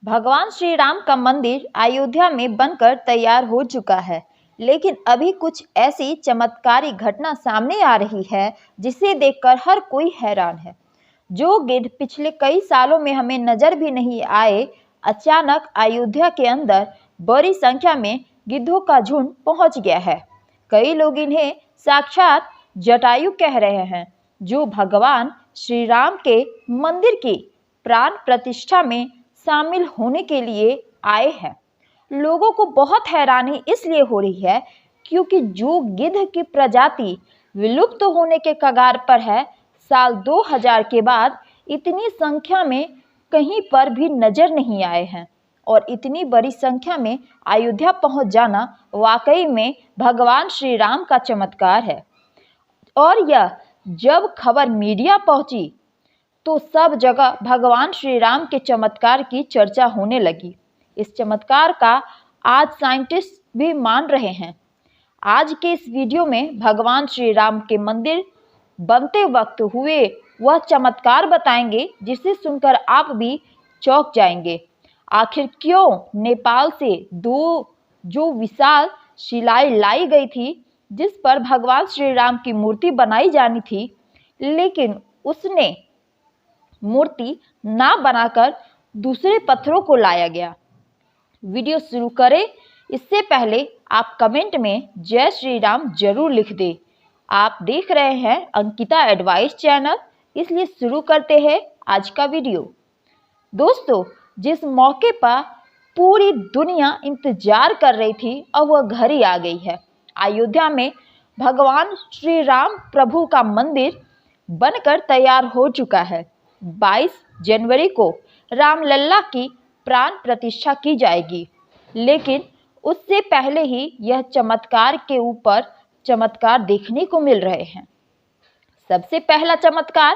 भगवान श्री राम का मंदिर अयोध्या में बनकर तैयार हो चुका है, लेकिन अभी कुछ ऐसी चमत्कारी घटना सामने आ रही है जिसे देखकर हर कोई हैरान है। जो गिद्ध पिछले कई सालों में हमें नजर भी नहीं आए, अचानक अयोध्या के अंदर बड़ी संख्या में गिद्धों का झुंड पहुंच गया है। कई लोग इन्हें साक्षात जटायु कह रहे हैं, जो भगवान श्री राम के मंदिर की प्राण प्रतिष्ठा में शामिल होने के लिए आए हैं। लोगों को बहुत हैरानी इसलिए हो रही है क्योंकि जो गिद्ध की प्रजाति विलुप्त होने के कगार पर है, साल 2000 के बाद इतनी संख्या में कहीं पर भी नजर नहीं आए हैं और इतनी बड़ी संख्या में अयोध्या पहुंच जाना वाकई में भगवान श्री राम का चमत्कार है। और यह जब खबर मीडिया पहुंची तो सब जगह भगवान श्री राम के चमत्कार की चर्चा होने लगी। इस चमत्कार का आज साइंटिस्ट भी मान रहे हैं। आज के इस वीडियो में भगवान श्री राम के मंदिर बनते वक्त हुए वह चमत्कार बताएंगे जिसे सुनकर आप भी चौंक जाएंगे। आखिर क्यों नेपाल से जो विशाल शिलाएं लाई गई थी, जिस पर भगवान श्री राम की मूर्ति बनाई जानी थी, लेकिन उसने मूर्ति ना बनाकर दूसरे पत्थरों को लाया गया। वीडियो शुरू करें इससे पहले आप कमेंट में जय श्री राम जरूर लिख दें। आप देख रहे हैं अंकिता एडवाइस चैनल, इसलिए शुरू करते हैं आज का वीडियो। दोस्तों, जिस मौके पर पूरी दुनिया इंतजार कर रही थी और वह घर ही आ गई है। अयोध्या में भगवान श्री राम प्रभु का मंदिर बनकर तैयार हो चुका है। 22 जनवरी को रामलला की प्राण प्रतिष्ठा की जाएगी, लेकिन उससे पहले ही यह चमत्कार के ऊपर चमत्कार देखने को मिल रहे हैं। सबसे पहला चमत्कार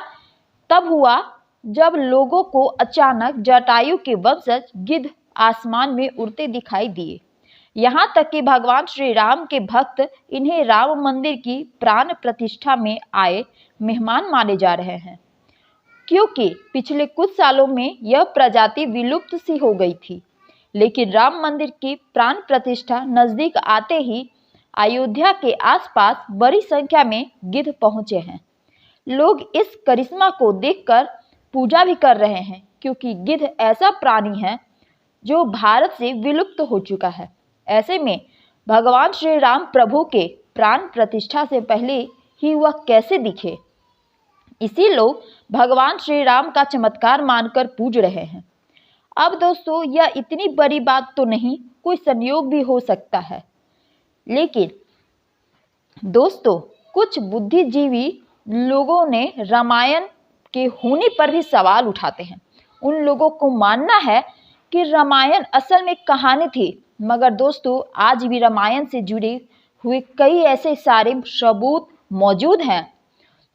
तब हुआ जब लोगों को अचानक जटायु के वंशज गिद्ध आसमान में उड़ते दिखाई दिए। यहाँ तक कि भगवान श्री राम के भक्त इन्हें राम मंदिर की प्राण प्रतिष्ठा में आए मेहमान माने जा रहे हैं, क्योंकि पिछले कुछ सालों में यह प्रजाति विलुप्त सी हो गई थी। लेकिन राम मंदिर की प्राण प्रतिष्ठा नजदीक आते ही अयोध्या के आसपास बड़ी संख्या में गिद्ध पहुंचे हैं। लोग इस करिश्मा को देखकर पूजा भी कर रहे हैं, क्योंकि गिद्ध ऐसा प्राणी है जो भारत से विलुप्त हो चुका है। ऐसे में भगवान श्री राम प्रभु के प्राण प्रतिष्ठा से पहले ही वह कैसे दिखे, इसी लोग भगवान श्री राम का चमत्कार मानकर पूज रहे हैं। अब दोस्तों, यह इतनी बड़ी बात तो नहीं, कोई संयोग भी हो सकता है। लेकिन दोस्तों, कुछ बुद्धिजीवी लोगों ने रामायण के होने पर भी सवाल उठाते हैं। उन लोगों को मानना है कि रामायण असल में कहानी थी, मगर दोस्तों आज भी रामायण से जुड़े हुए कई ऐसे सारे सबूत मौजूद हैं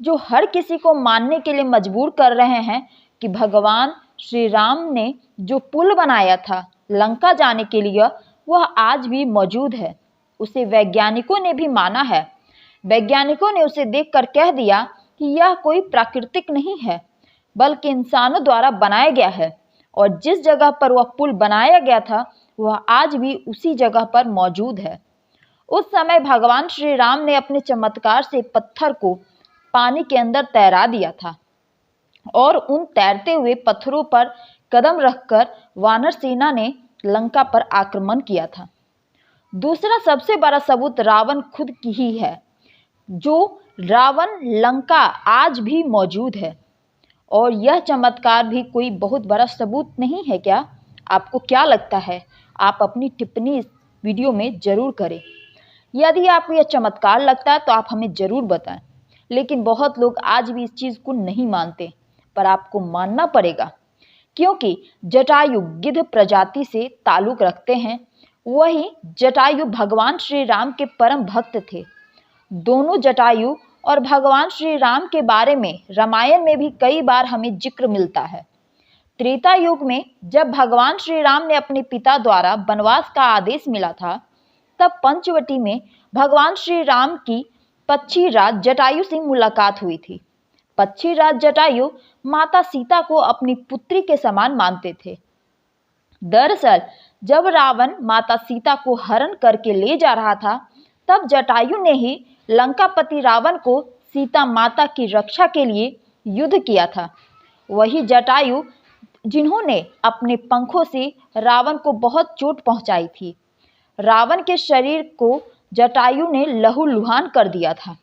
जो हर किसी को मानने के लिए मजबूर कर रहे हैं कि भगवान श्री राम ने जो पुल बनाया था लंका जाने के लिए, वह आज भी मौजूद है। उसे वैज्ञानिकों ने भी माना है। वैज्ञानिकों ने उसे देखकर कह दिया कि यह कोई प्राकृतिक नहीं है, बल्कि इंसानों द्वारा बनाया गया है, और जिस जगह पर वह पुल बनाया गया था वह आज भी उसी जगह पर मौजूद है। उस समय भगवान श्री राम ने अपने चमत्कार से पत्थर को पानी के अंदर तैरा दिया था और उन तैरते हुए पत्थरों पर कदम रखकर वानर सेना ने लंका पर आक्रमण किया था। दूसरा सबसे बड़ा सबूत रावण खुद की ही है। जो रावण लंका आज भी मौजूद है, और यह चमत्कार भी कोई बहुत बड़ा सबूत नहीं है क्या? आपको क्या लगता है? आप अपनी टिप्पणी इस वीडियो में जरूर करें। यदि आपको यह चमत्कार लगता है तो आप हमें जरूर बताएं। लेकिन बहुत लोग आज भी इस चीज़ को नहीं मानते, पर आपको मानना पड़ेगा, क्योंकि जटायु गिद्ध प्रजाति से ताल्लुक रखते हैं। वही जटायु भगवान श्री राम के परम भक्त थे। दोनों जटायु और भगवान श्री राम के बारे में रामायण में भी कई बार हमें जिक्र मिलता है। त्रेता युग में जब भगवान श्री राम ने अपने पिता द्वारा वनवास का आदेश मिला था, तब पंचवटी में भगवान श्री राम की पक्षीराज जटायु से मुलाकात हुई थी। पक्षीराज जटायु माता सीता को अपनी पुत्री के समान मानते थे। दरअसल जब रावण माता सीता को हरण करके ले जा रहा था, तब जटायु ने ही लंकापति रावण को सीता माता की रक्षा के लिए युद्ध किया था। वही जटायु जिन्होंने अपने पंखों से रावण को बहुत चोट पहुंचाई थी। रावण के शरीर को जटायु ने लहूलुहान कर दिया था।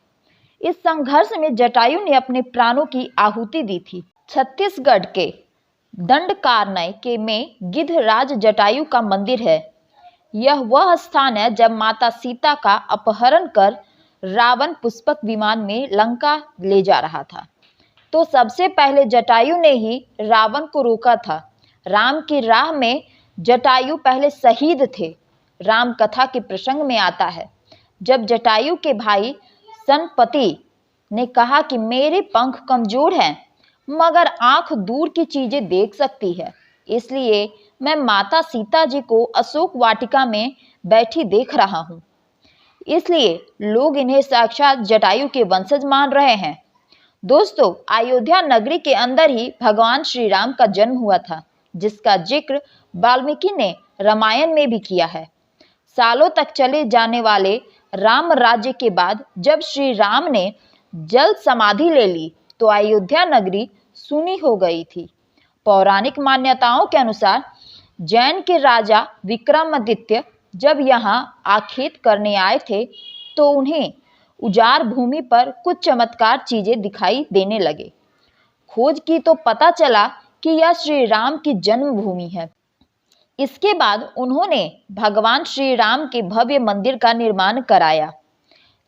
इस संघर्ष में जटायु ने अपने प्राणों की आहुति दी थी। छत्तीसगढ़ के दंडकारण्य के में गिद्धराज जटायु का मंदिर है। यह वह स्थान है जब माता सीता का अपहरण कर रावण पुष्पक विमान में लंका ले जा रहा था। तो सबसे पहले जटायु ने ही रावण को रोका था। राम की राह में जटायु पहले शहीद थे। राम कथा के प्रसंग में आता है, जब जटायु के भाई सनपति ने कहा कि मेरे पंख कमजोर हैं, मगर आंख दूर की चीजें देख सकती है, इसलिए मैं माता सीता जी को अशोक वाटिका में बैठी देख रहा हूँ। इसलिए लोग इन्हें साक्षात जटायु के वंशज मान रहे हैं। दोस्तों, अयोध्या नगरी के अंदर ही भगवान श्री राम का जन्म हुआ था, जिसका जिक्र वाल्मीकि ने रामायण में भी किया है। सालों तक चले जाने वाले राम राज्य के बाद जब श्री राम ने जल समाधि ले ली, तो अयोध्या नगरी सुनी हो गई थी। पौराणिक मान्यताओं के अनुसार जैन के राजा विक्रमादित्य जब यहाँ आखेट करने आए थे, तो उन्हें उजाड़ भूमि पर कुछ चमत्कार चीजें दिखाई देने लगे। खोज की तो पता चला कि यह श्री राम की जन्मभूमि है। इसके बाद उन्होंने भगवान श्री राम के भव्य मंदिर का निर्माण कराया,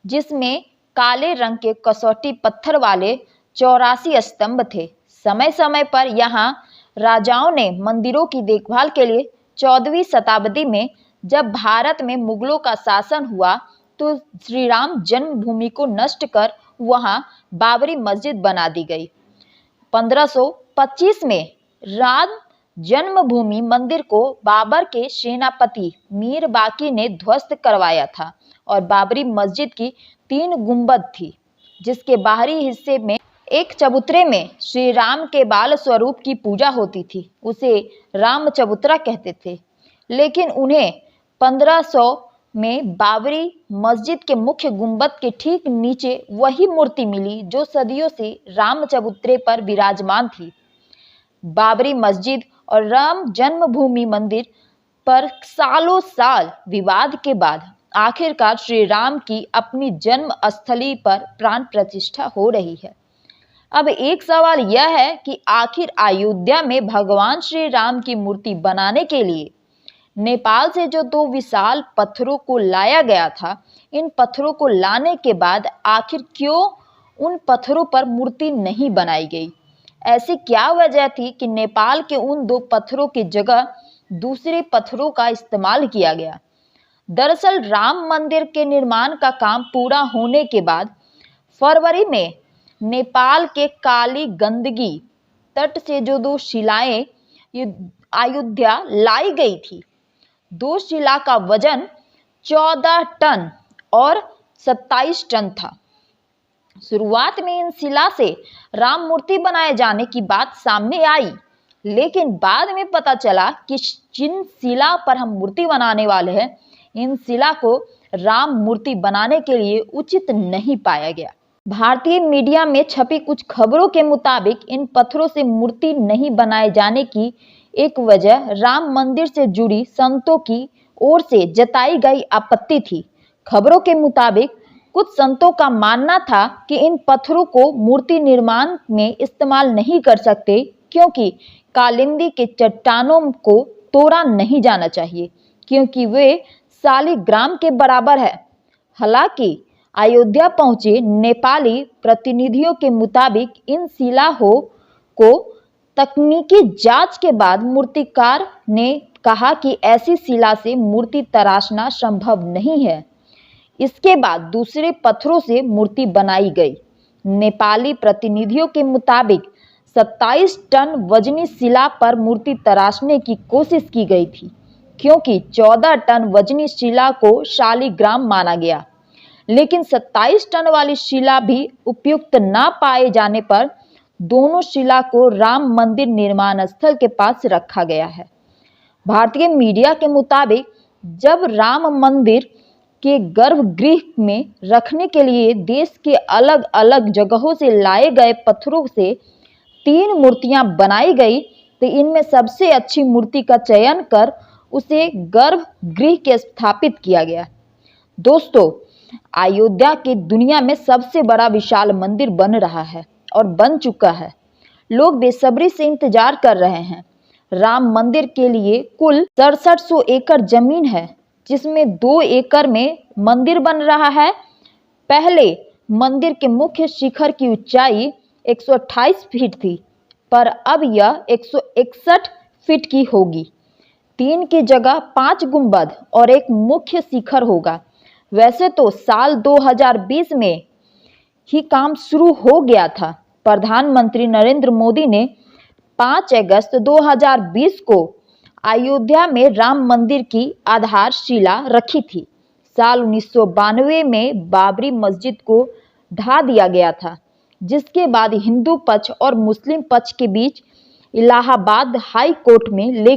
जिसमें काले रंग के कसौटी पत्थर वाले 84 स्तंभ थे। समय समय पर यहाँ राजाओं ने मंदिरों की देखभाल के लिए 14वीं शताब्दी में जब भारत में मुगलों का शासन हुआ, तो श्री राम जन्मभूमि को नष्ट कर वहाँ बाबरी मस्जिद बना दी गई। 1525 में राम जन्मभूमि मंदिर को बाबर के सेनापति मीर बाकी ने ध्वस्त करवाया था और बाबरी मस्जिद की 3 गुंबद थी, जिसके बाहरी हिस्से में एक चबूतरे में श्री राम के बाल स्वरूप की पूजा होती थी। उसे राम चबूतरा कहते थे। लेकिन उन्हें 1500 में बाबरी मस्जिद के मुख्य गुंबद के ठीक नीचे वही मूर्ति मिली जो सदियों से राम चबूतरे पर विराजमान थी। बाबरी मस्जिद और राम जन्मभूमि मंदिर पर सालों साल विवाद के बाद आखिरकार श्री राम की अपनी जन्म स्थली पर प्राण प्रतिष्ठा हो रही है। अब एक सवाल यह है कि आखिर अयोध्या में भगवान श्री राम की मूर्ति बनाने के लिए नेपाल से जो 2 विशाल पत्थरों को लाया गया था, इन पत्थरों को लाने के बाद आखिर क्यों उन पत्थरों पर मूर्ति नहीं बनाई गई? ऐसी क्या वजह थी कि नेपाल के उन 2 पत्थरों की जगह दूसरे पत्थरों का इस्तेमाल किया गया? दरअसल राम मंदिर के निर्माण का काम पूरा होने के बाद फरवरी में नेपाल के काली गंदगी तट से जो 2 शिलाएं अयोध्या लाई गई थी, 2 शिला का वजन 14 टन और 27 टन था। शुरुआत में इन शिला से राम मूर्ति बनाए जाने की बात सामने आई, लेकिन बाद में पता चला कि जिन शिला पर हम मूर्ति बनाने वाले हैं, इन शिला को राम मूर्ति बनाने के लिए उचित नहीं पाया गया। भारतीय मीडिया में छपी कुछ खबरों के मुताबिक इन पत्थरों से मूर्ति नहीं बनाए जाने की एक वजह राम मंदिर से जुड़ी संतों की ओर से जताई गई आपत्ति थी। खबरों के मुताबिक कुछ संतों का मानना था कि इन पत्थरों को मूर्ति निर्माण में इस्तेमाल नहीं कर सकते, क्योंकि कालिंदी के चट्टानों को तोड़ा नहीं जाना चाहिए, क्योंकि वे शालिग्राम के बराबर है। हालांकि अयोध्या पहुंचे नेपाली प्रतिनिधियों के मुताबिक इन शिलाओं को तकनीकी जांच के बाद मूर्तिकार ने कहा कि ऐसी शिला से मूर्ति तराशना संभव नहीं है। इसके बाद दूसरे पत्थरों से मूर्ति बनाई गई। नेपाली प्रतिनिधियों के मुताबिक 27 टन वजनी शिला पर मूर्ति तराशने की कोशिश की गई थी, क्योंकि 14 टन वजनी शिला को शालिग्राम माना गया। लेकिन 27 टन वाली शिला भी उपयुक्त न पाए जाने पर दोनों शिला को राम मंदिर निर्माण स्थल के पास रखा गया है। भारतीय मीडिया के मुताबिक जब राम मंदिर के गर्भगृह में रखने के लिए देश के अलग अलग जगहों से लाए गए पत्थरों से 3 मूर्तियां बनाई गई, तो इनमें सबसे अच्छी मूर्ति का चयन कर उसे गर्भगृह के स्थापित किया गया। दोस्तों, अयोध्या की दुनिया में सबसे बड़ा विशाल मंदिर बन रहा है और बन चुका है। लोग बेसब्री से इंतजार कर रहे हैं। राम मंदिर के लिए कुल 6700 एकड़ जमीन है, जिसमें 2 एकड़ में मंदिर बन रहा है। पहले मंदिर के मुख्य शिखर की ऊंचाई 128 फीट थी, पर अब यह 161 फीट की होगी। 3 की जगह 5 गुंबद और एक मुख्य शिखर होगा। वैसे तो साल 2020 में ही काम शुरू हो गया था। प्रधानमंत्री नरेंद्र मोदी ने 5 अगस्त 2020 को अयोध्या में राम मंदिर की आधारशिला रखी थी। साल 1992 में बाबरी मस्जिद को ढा दिया गया था, जिसके बाद हिंदू पक्ष और मुस्लिम पक्ष के बीच इलाहाबाद हाई कोर्ट में